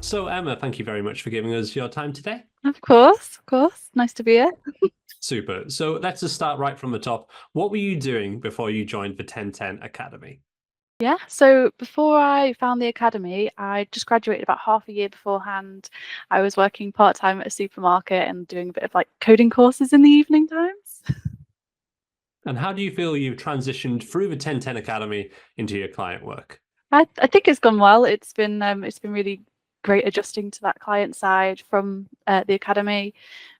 So, Emma, thank you very much for giving us your time today. Of course, of course. Nice to be here. Super. So, let's just start right from the top. What were you doing before you joined the 1010 Academy? Yeah, so before I found the academy, I just graduated about half a year beforehand. I was working part-time at a supermarket and doing a bit of like coding courses in the evening times. And how do you feel you've transitioned through the 1010 Academy into your client work? I think it's gone well. It's been really great adjusting to that client side from the academy.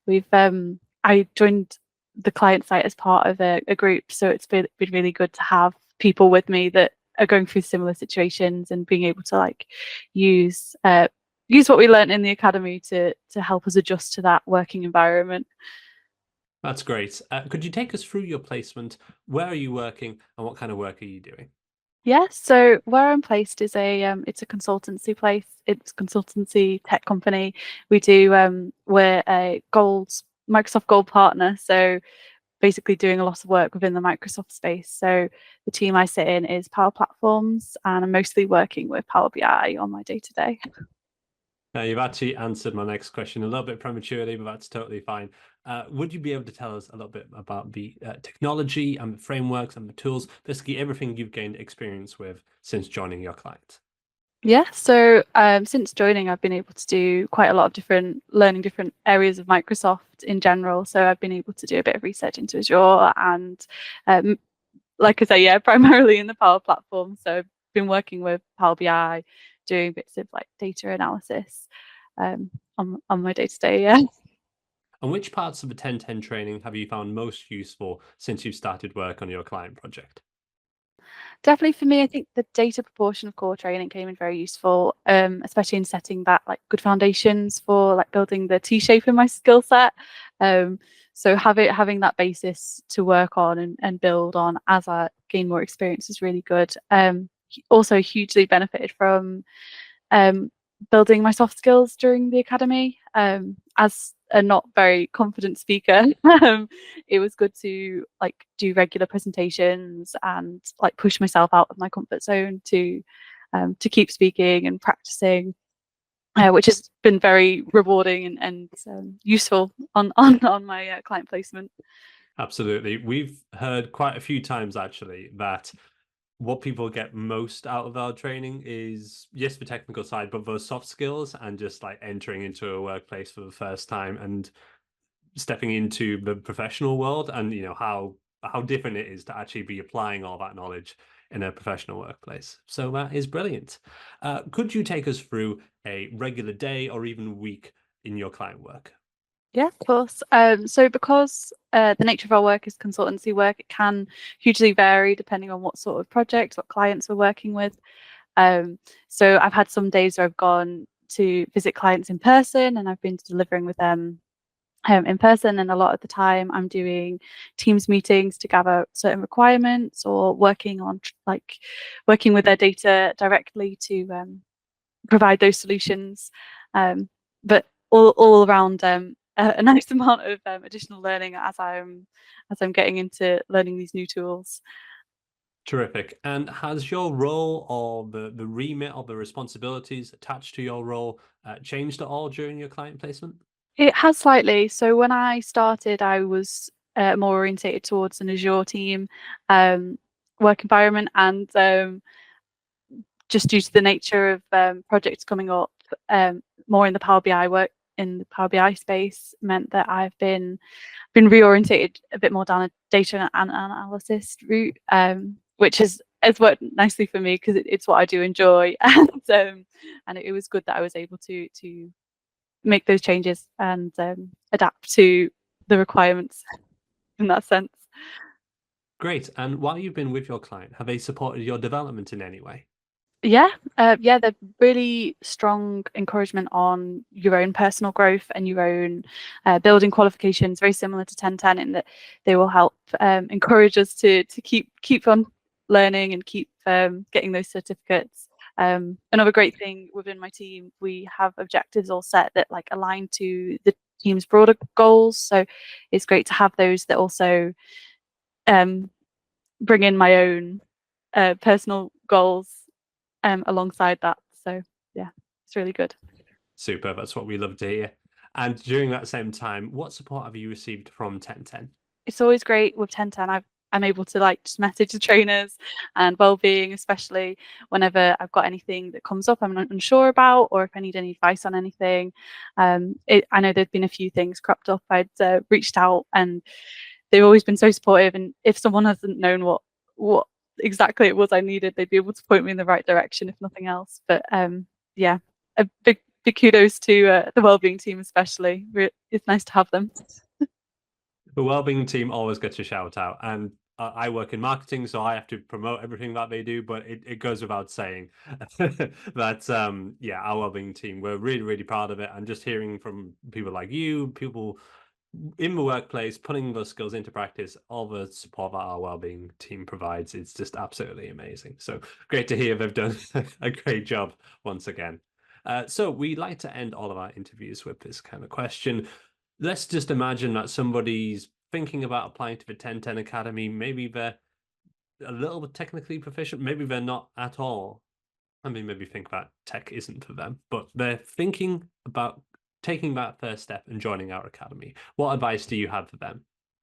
I joined the client side as part of a group, so it's been really good to have people with me that are going through similar situations and being able to like use use what we learned in the academy to help us adjust to that working environment. That's great. Could you take us through your placement? Where are you working and what kind of work are you doing? Yeah, so where I'm placed is it's a consultancy place. It's a consultancy tech company. We're a Microsoft Gold partner, so basically doing a lot of work within the Microsoft space. So the team I sit in is Power Platforms, and I'm mostly working with Power BI on my day to day. Now, you've actually answered my next question a little bit prematurely, but that's totally fine. Would you be able to tell us a little bit about the technology and the frameworks and the tools, basically everything you've gained experience with since joining your client? Yeah, so since joining, I've been able to do quite a lot of learning different areas of Microsoft in general. So I've been able to do a bit of research into Azure and, um, like I say, yeah, primarily in the Power Platform. So I've been working with Power BI, doing bits of like data analysis on my day to day. Yeah. And which parts of the 1010 training have you found most useful since you started work on your client project? Definitely for me, I think the data proportion of core training came in very useful, especially in setting that like good foundations for like building the T shape in my skill set. Um, so having that basis to work on and build on as I gain more experience is really good. Also hugely benefited from um, building my soft skills during the academy. As a not very confident speaker, it was good to like do regular presentations and like push myself out of my comfort zone to keep speaking and practicing, which has been very rewarding and useful on my client placement. Absolutely. We've heard quite a few times actually that what people get most out of our training is, yes, the technical side, but those soft skills and just like entering into a workplace for the first time and stepping into the professional world, and how different it is to actually be applying all that knowledge in a professional workplace. So that is brilliant. Could you take us through a regular day or even week in your client work? Yeah, of course. So because the nature of our work is consultancy work, it can hugely vary depending on what sort of project, what clients we're working with. Um, so I've had some days where I've gone to visit clients in person and I've been delivering with them in person. And a lot of the time I'm doing Teams meetings to gather certain requirements or working with their data directly to provide those solutions. But all around a nice amount of additional learning as I'm getting into learning these new tools. Terrific. And has your role or the remit or the responsibilities attached to your role changed at all during your client placement? It has slightly. So when I started, I was more orientated towards an Azure team um, work environment, and just due to the nature of projects coming up, more in the Power BI work in the Power BI space meant that I've been reorientated a bit more down a data and analysis route, which has worked nicely for me because it's what I do enjoy, and it was good that I was able to make those changes and adapt to the requirements in that sense. Great. And while you've been with your client, have they supported your development in any way? Yeah, they're really strong encouragement on your own personal growth and your own building qualifications. Very similar to 1010 in that they will help encourage us to keep on learning and keep getting those certificates. Another great thing within my team, we have objectives all set that like align to the team's broader goals. So it's great to have those that also um, bring in my own personal goals alongside that. So yeah, it's really good. Super. That's what we love to hear. And during that same time, what support have you received from 1010? It's always great with 1010. I'm able to like just message the trainers and well-being, especially whenever I've got anything that comes up I'm unsure about, or if I need any advice on anything. I know there've been a few things cropped up. I'd reached out and they've always been so supportive. And if someone hasn't known what exactly it was I needed, they'd be able to point me in the right direction, if nothing else. But yeah, a big kudos to the wellbeing team, especially. It's nice to have them. The wellbeing team always gets a shout out, and I work in marketing, so I have to promote everything that they do. But it goes without saying that yeah, our wellbeing team, we're really proud of it. And just hearing from people like you, people in the workplace, putting those skills into practice, all the support that our wellbeing team provides, it's just absolutely amazing. So great to hear they've done a great job once again. So we like to end all of our interviews with this kind of question. Let's just imagine that somebody's thinking about applying to the 1010 Academy. Maybe they're a little bit technically proficient, maybe they're not at all. I mean, maybe think that tech isn't for them, but they're thinking about taking that first step and joining our academy. What advice do you have for them?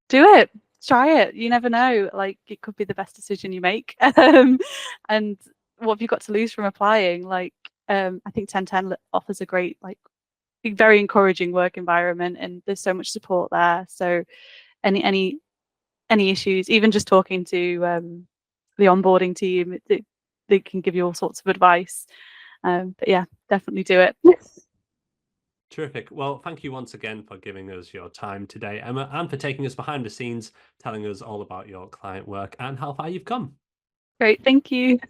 Do it. Try it. You never know. Like, it could be the best decision you make. And what have you got to lose from applying? Like, I think 1010 offers a great, like, very encouraging work environment, and there's so much support there. So any issues, even just talking to the onboarding team, they can give you all sorts of advice. But yeah, definitely do it. Terrific. Well, thank you once again for giving us your time today, Emma, and for taking us behind the scenes, telling us all about your client work and how far you've come. Great. Thank you.